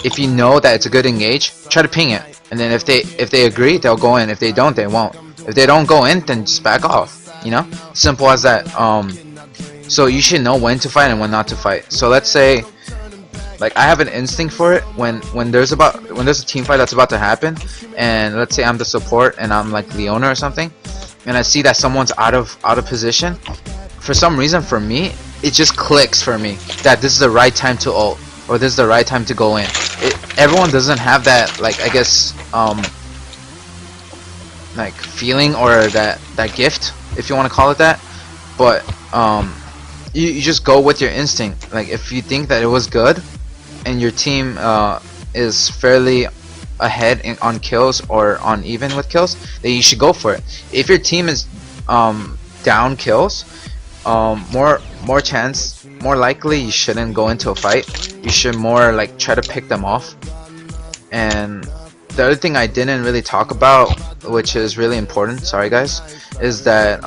if you know that it's a good engage, try to ping it. And then if they agree, they'll go in. If they don't, they won't. If they don't go in, then just back off. Simple as that. So you should know when to fight and when not to fight. So let's say, like, I have an instinct for it when there's a team fight that's about to happen, and let's say I'm the support and I'm like Leona or something, and I see that someone's out of position. For some reason, for me, it just clicks for me that this is the right time to ult, or this is the right time to go in. Everyone doesn't have that, like, I guess, like, feeling, or that gift, if you want to call it that. But you just go with your instinct. Like, if you think that it was good and your team is fairly ahead on kills or on even with kills, then you should go for it. If your team is down kills, more likely you shouldn't go into a fight. You should more like try to pick them off. And the other thing I didn't really talk about, which is really important, sorry guys, is that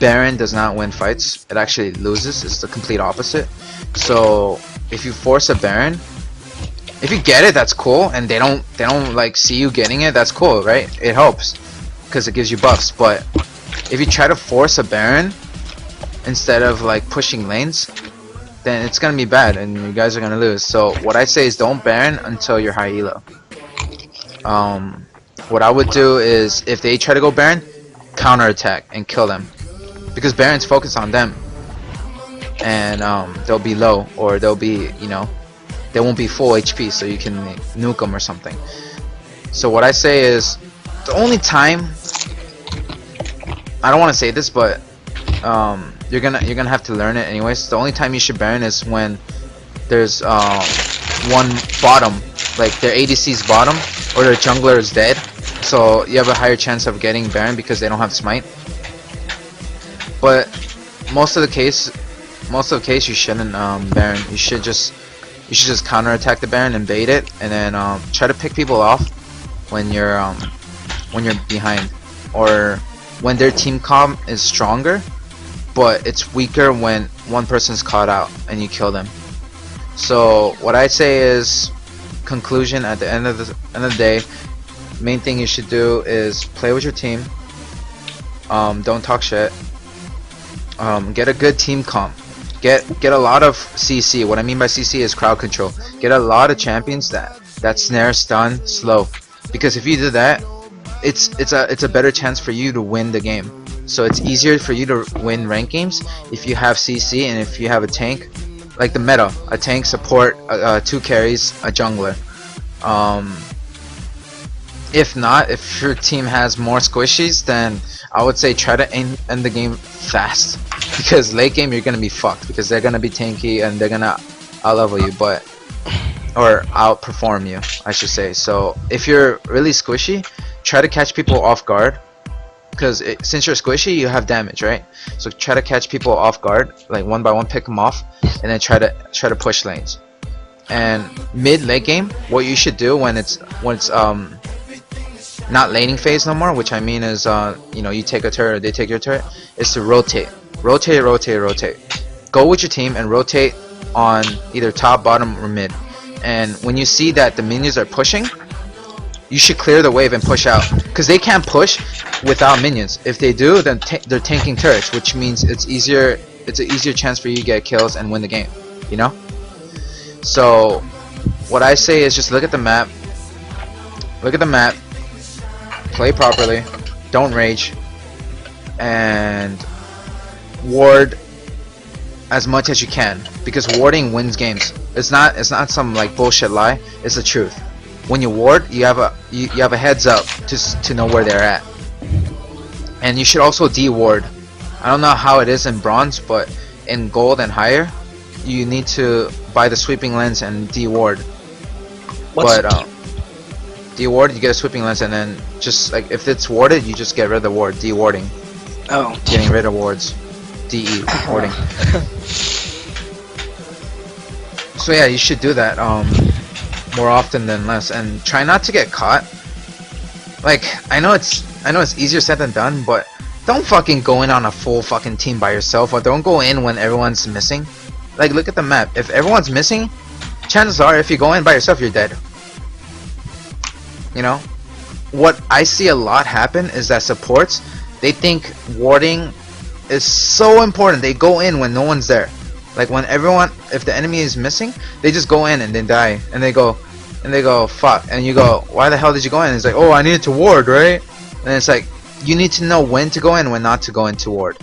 Baron does not win fights. It actually loses. It's the complete opposite. So if you force a Baron, if you get it, that's cool, and they don't like see you getting it, that's cool, right? It helps because it gives you buffs. But if you try to force a Baron instead of like pushing lanes, then it's gonna be bad and you guys are gonna lose. So what I say is, don't Baron until you're high elo. What I would do is, if they try to go Baron, counter attack and kill them, because Baron's focused on them, and they'll be low, or they'll be, they won't be full HP, so you can nuke them or something. So what I say is, the only time, I don't want to say this, but you're gonna have to learn it anyways. The only time you should Baron is when there's one bottom, like their ADC's bottom, or their jungler is dead, so you have a higher chance of getting Baron because they don't have smite. But most of the case you shouldn't Baron. You should just counter attack the Baron and bait it, and then try to pick people off when you're behind, or when their team comp is stronger, but it's weaker when one person's caught out and you kill them. So what I say is, conclusion, at the end of the day, main thing you should do is play with your team. Don't talk shit. Get a good team comp. Get a lot of CC. What I mean by CC is crowd control. Get a lot of champions that snare, stun, slow. Because if you do that, it's a better chance for you to win the game. So it's easier for you to win rank games if you have CC, and if you have a tank, like the meta, a tank, support, 2 carries, a jungler. If not, if your team has more squishies, then I would say try to end the game fast, because late game you're gonna be fucked, because they're gonna be tanky and they're gonna out-level you, or outperform you, I should say. So if you're really squishy, try to catch people off guard, because since you're squishy, you have damage, right? So try to catch people off guard, like one by one, pick them off, and then try to push lanes. And mid-late game, what you should do when it's not laning phase no more, which I mean is you take a turret or they take your turret, is to rotate. Go with your team and rotate on either top, bottom, or mid. And when you see that the minions are pushing, you should clear the wave and push out, because they can't push without minions. If they do, then they're tanking turrets, which means it's an easier chance for you to get kills and win the game, So what I say is just look at the map. Look at the map. Play properly. Don't rage. And ward as much as you can, because warding wins games. It's not some like bullshit lie. It's the truth. When you ward, you have a heads up to know where they're at. And you should also de-ward. I don't know how it is in bronze, but in gold and higher, you need to buy the sweeping lens and de-ward. But de-ward, you get a sweeping lens, and then just like if it's warded, you just get rid of the ward. De-warding. Oh. Getting rid of wards. DE warding. So yeah, you should do that more often than less, and try not to get caught. Like I know it's easier said than done, but don't fucking go in on a full fucking team by yourself, or don't go in when everyone's missing. Like look at the map. If everyone's missing, chances are if you go in by yourself, you're dead. You know, what I see a lot happen is that supports, they think warding is so important. They go in when no one's there. Like when if the enemy is missing, they just go in and then die, and they go fuck, and you go, why the hell did you go in? It's like, oh, I needed to ward, right? And it's like, you need to know when to go in, when not to go into ward.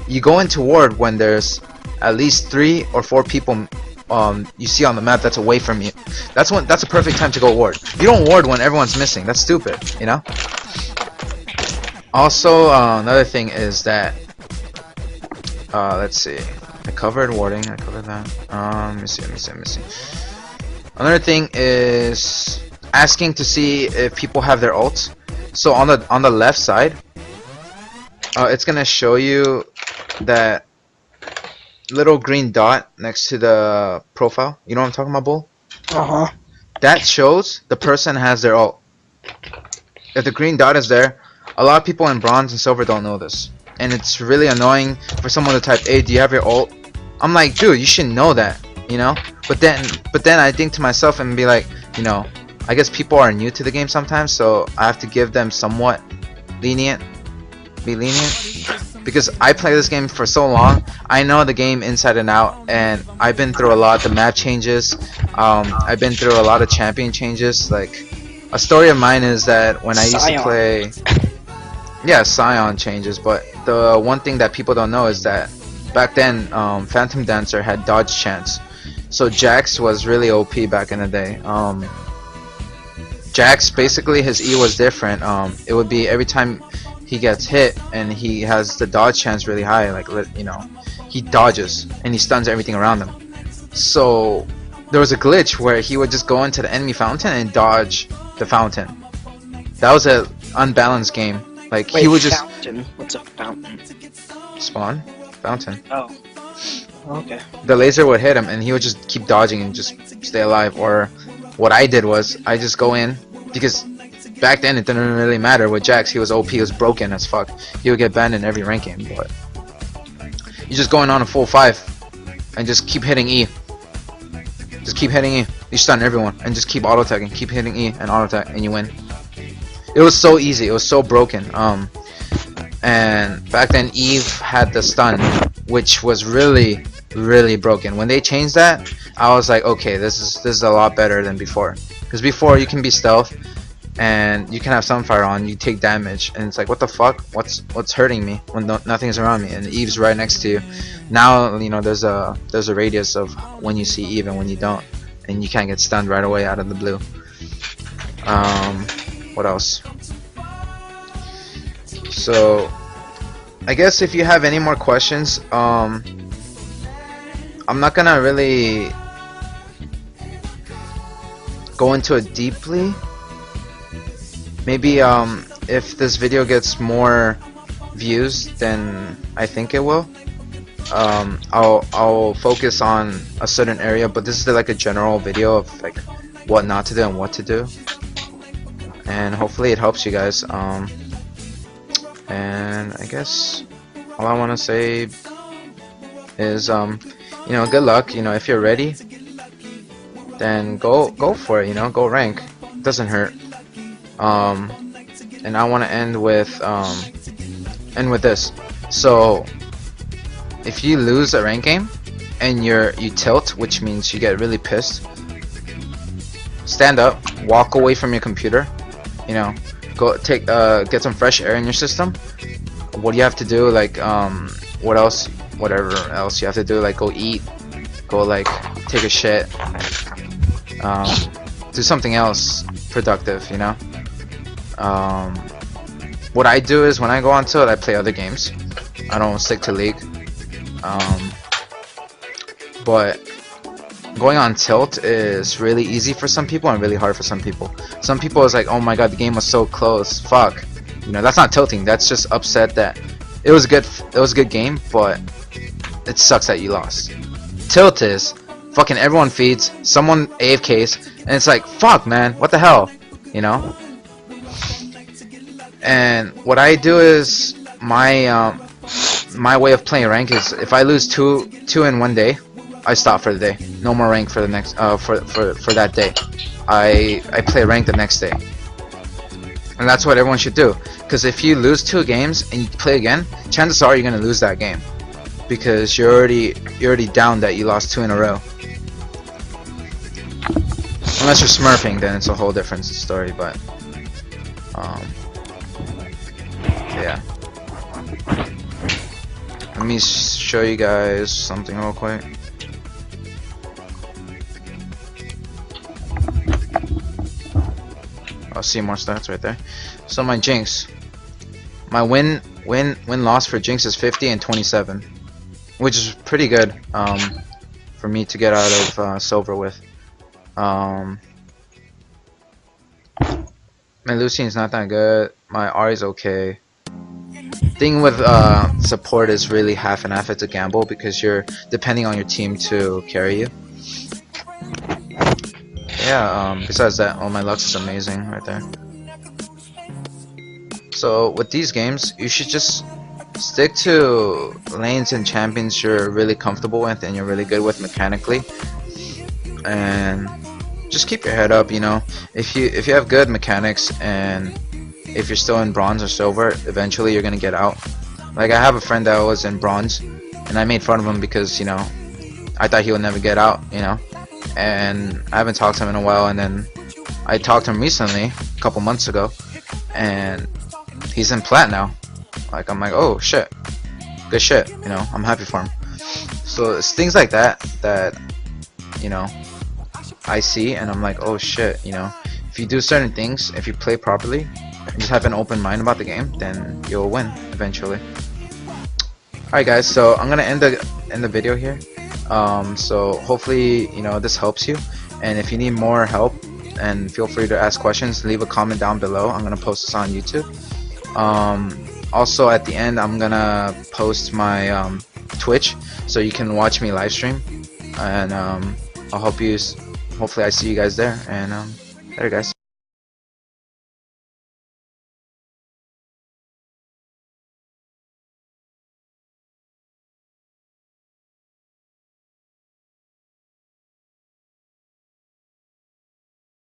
You go into ward when there's at least 3 or 4 people you see on the map that's away from you. That's a perfect time to go ward. You don't ward when everyone's missing. That's stupid, you know? Also, another thing is that let's see. I covered warding. I covered that. Let me see. Another thing is asking to see if people have their ults. So on the left side, it's gonna show you that little green dot next to the profile. You know what I'm talking about, Bull? That shows the person has their ult. If the green dot is there, a lot of people in bronze and silver don't know this. And it's really annoying for someone to type, hey, do you have your ult? I'm like, dude, you should know that, you know? But then I think to myself and be like, you know, I guess people are new to the game sometimes, so I have to give them somewhat be lenient, because I play this game for so long. I know the game inside and out, and I've been through a lot of the map changes. I've been through a lot of champion changes. Like, a story of mine is that when I used to play, yeah, Scion changes, but the one thing that people don't know is that back then Phantom Dancer had dodge chance, so Jax was really OP back in the day. Jax, basically his E was different. It would be every time he gets hit and he has the dodge chance really high, like, you know, he dodges and he stuns everything around him. So there was a glitch where he would just go into the enemy fountain and dodge the fountain. That was an unbalanced game. Like, wait, he would just fountain? What's a fountain? spawn fountain. Oh. Okay. The laser would hit him and he would just keep dodging and just stay alive. Or what I did was I just go in, because back then it didn't really matter with Jax. He was OP, he was broken as fuck. He would get banned in every rank game, but you just go in on a full 5 and just keep hitting E. Just keep hitting E. You stun everyone and just keep auto tagging. Keep hitting E and auto tag and you win. It was so easy. It was so broken. And back then Eve had the stun, which was really, really broken. When they changed that, I was like, okay, this is a lot better than before. Because before you can be stealth and you can have Sunfire on, you take damage, and it's like, what the fuck? What's hurting me when nothing's around me and Eve's right next to you? Now, you know, there's a radius of when you see Eve and when you don't, and you can't get stunned right away out of the blue. What else? So I guess if you have any more questions, I'm not gonna really go into it deeply. Maybe if this video gets more views than I think it will, I'll focus on a certain area, but this is like a general video of like what not to do and what to do, and hopefully it helps you guys. And I guess all I want to say is, you know, good luck. You know, if you're ready, then go for it. You know, go rank. It doesn't hurt. And I want to end with this. So if you lose a rank game and you tilt, which means you get really pissed, stand up, walk away from your computer, you know, go take get some fresh air in your system. What do you have to do? Like what else? Whatever else you have to do, like go eat, go like take a shit, do something else productive, you know. What I do is when I go on Tilt, I play other games. I don't stick to League. But going on Tilt is really easy for some people and really hard for some people. Some people is like, oh my god, the game was so close, fuck. You know, that's not tilting. That's just upset that it was a good game, but it sucks that you lost. Tilt is fucking everyone feeds, someone AFKs, and it's like, fuck man, what the hell, you know? And what I do is my way of playing rank is if I lose two in one day, I stop for the day. No more rank for the next for that day. I play rank the next day. And that's what everyone should do. Because if you lose 2 games and you play again, chances are you're gonna lose that game. Because you're already down that you lost 2 in a row. Unless you're smurfing, then it's a whole different story. But yeah. Let me show you guys something real quick. I'll see more stats right there. So my Jinx, my win loss for Jinx is 50 and 27, which is pretty good for me to get out of silver with. My Lucian's not that good. My Ahri's okay. Thing with support is really half and half. It's a gamble because you're depending on your team to carry you. Yeah, besides that, oh, my Lux is amazing right there. So with these games, you should just stick to lanes and champions you're really comfortable with and you're really good with mechanically, and just keep your head up. You know, if you have good mechanics and if you're still in bronze or silver, eventually you're gonna get out. Like I have a friend that was in bronze, and I made fun of him because, you know, I thought he would never get out, you know. And I haven't talked to him in a while, and then I talked to him recently, a couple months ago, and he's in plat now. Like I'm like, oh shit, good shit, you know. I'm happy for him. So it's things like that that, you know, I see, and I'm like, oh shit, you know. If you do certain things, if you play properly, and just have an open mind about the game, then you'll win eventually. Alright guys, so I'm gonna end the video here. So hopefully, you know, this helps you, and if you need more help, and feel free to ask questions, leave a comment down below. I'm gonna post this on YouTube. Also at the end, I'm gonna post my Twitch, so you can watch me live stream, and hopefully I see you guys there. And later guys.